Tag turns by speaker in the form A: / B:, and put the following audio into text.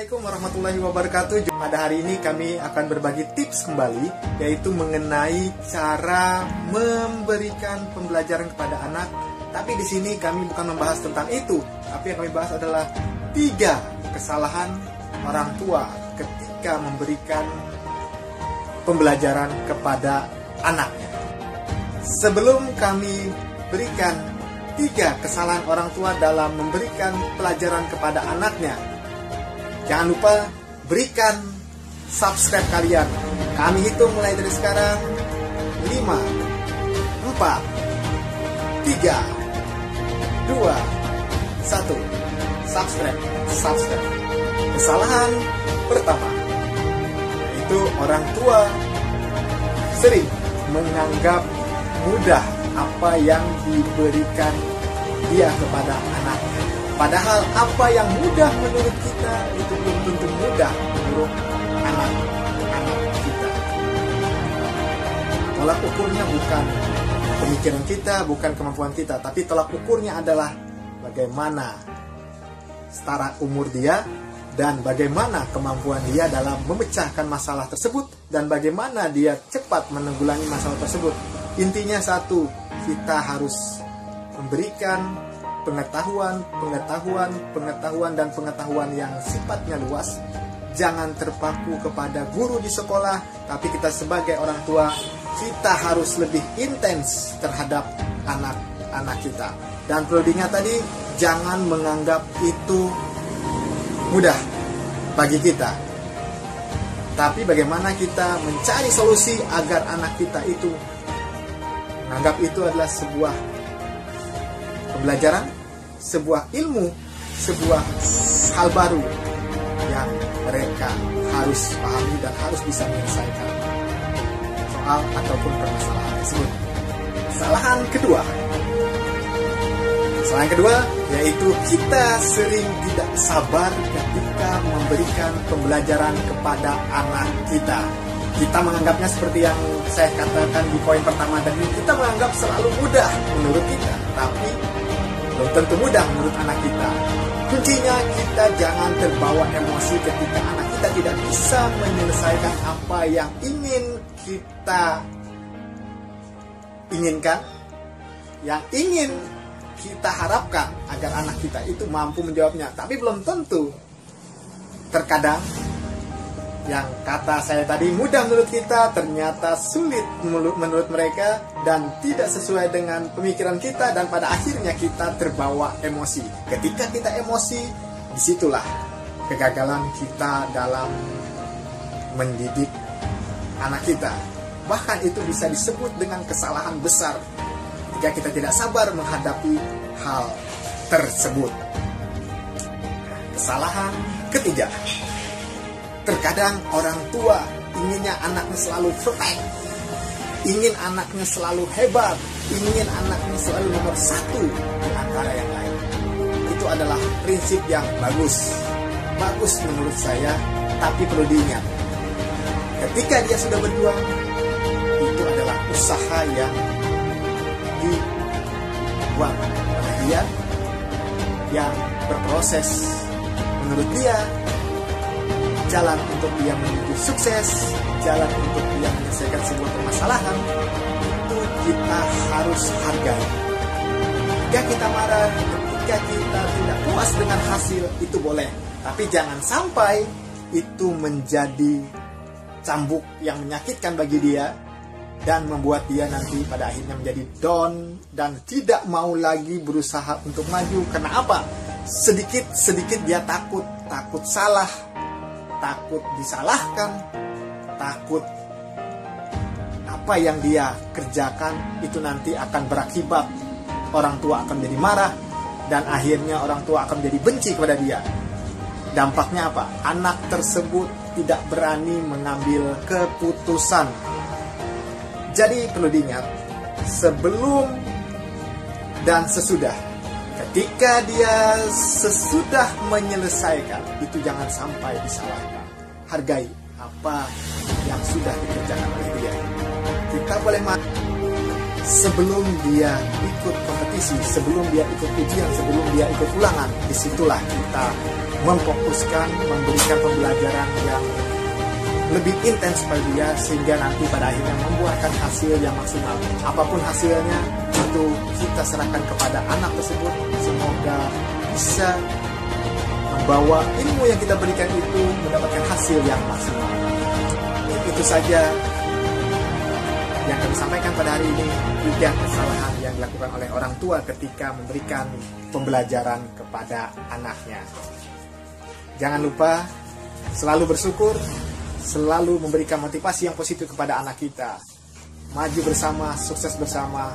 A: Assalamualaikum warahmatullahi wabarakatuh. Pada hari ini kami akan berbagi tips kembali, yaitu mengenai cara memberikan pembelajaran kepada anak. Tapi di sini kami bukan membahas tentang itu, tapi yang kami bahas adalah 3 kesalahan orang tua ketika memberikan pembelajaran kepada anaknya. Sebelum kami berikan 3 kesalahan orang tua dalam memberikan pelajaran kepada anaknya, jangan lupa berikan subscribe kalian. Kami hitung mulai dari sekarang. 5, 4, 3, 2, 1. Subscribe. Kesalahan pertama, yaitu orang tua sering menganggap mudah apa yang diberikan dia kepada anaknya. Padahal apa yang mudah menurut kita itu belum tentu mudah menurut anak-anak kita. Tolak ukurnya bukan pemikiran kita, bukan kemampuan kita, tapi tolak ukurnya adalah bagaimana setara umur dia dan bagaimana kemampuan dia dalam memecahkan masalah tersebut dan bagaimana dia cepat menanggulangi masalah tersebut. Intinya satu, kita harus memberikan pengetahuan yang sifatnya luas. Jangan terpaku kepada guru di sekolah, tapi kita sebagai orang tua, kita harus lebih intens terhadap anak-anak kita. Dan perlu diingat tadi, jangan menganggap itu mudah bagi kita. Tapi bagaimana kita mencari solusi agar anak kita itu menganggap itu adalah sebuah pembelajaran, sebuah ilmu, sebuah hal baru yang mereka harus pahami dan harus bisa menyelesaikan soal ataupun permasalahan tersebut. Kesalahan kedua yaitu kita sering tidak sabar ketika memberikan pembelajaran kepada anak kita. Kita menganggapnya seperti yang saya katakan di poin pertama tadi, kita menganggap selalu mudah menurut kita, tapi belum tentu mudah menurut anak kita. Kuncinya kita jangan terbawa emosi ketika anak kita tidak bisa menyelesaikan apa yang ingin kita inginkan, yang ingin kita harapkan agar anak kita itu mampu menjawabnya. Tapi belum tentu. Terkadang yang kata saya tadi mudah menurut kita ternyata sulit menurut mereka dan tidak sesuai dengan pemikiran kita, dan pada akhirnya kita terbawa emosi. Ketika kita emosi, disitulah kegagalan kita dalam mendidik anak kita. Bahkan itu bisa disebut dengan kesalahan besar ketika kita tidak sabar menghadapi hal tersebut. Kesalahan ketiga, terkadang orang tua inginnya anaknya selalu perfect, ingin anaknya selalu hebat, ingin anaknya selalu nomor 1 di antara yang lain. Itu adalah prinsip yang bagus menurut saya, tapi perlu diingat, ketika dia sudah berjuang, itu adalah usaha yang dibuat oleh dia, yang berproses. Menurut dia, jalan untuk dia menuju sukses, jalan untuk dia menyelesaikan sebuah permasalahan, itu kita harus hargai. Ketika kita marah, ketika kita tidak puas dengan hasil, itu boleh. Tapi jangan sampai itu menjadi cambuk yang menyakitkan bagi dia dan membuat dia nanti pada akhirnya menjadi down dan tidak mau lagi berusaha untuk maju. Karena apa? Sedikit-sedikit dia takut salah, takut disalahkan, takut apa yang dia kerjakan itu nanti akan berakibat orang tua akan menjadi marah dan akhirnya orang tua akan menjadi benci kepada dia. Dampaknya apa? Anak tersebut tidak berani mengambil keputusan. Jadi perlu diingat, sebelum dan sesudah. Ketika dia sesudah menyelesaikan, itu jangan sampai disalahkan. Hargai apa yang sudah dikerjakan oleh dia. Kita boleh sebelum dia ikut kompetisi, sebelum dia ikut ujian, sebelum dia ikut ulangan, disitulah kita memfokuskan, memberikan pembelajaran yang lebih intens pada dia, sehingga nanti pada akhirnya membuahkan hasil yang maksimal. Apapun hasilnya, itu kita serahkan kepada anak tersebut. Semoga bisa membawa ilmu yang kita berikan itu mendapatkan hasil yang maksimal. Itu saja yang kami sampaikan pada hari ini. 3 kesalahan yang dilakukan oleh orang tua ketika memberikan pembelajaran kepada anaknya. Jangan lupa selalu bersyukur, selalu memberikan motivasi yang positif kepada anak kita. Maju bersama, sukses bersama.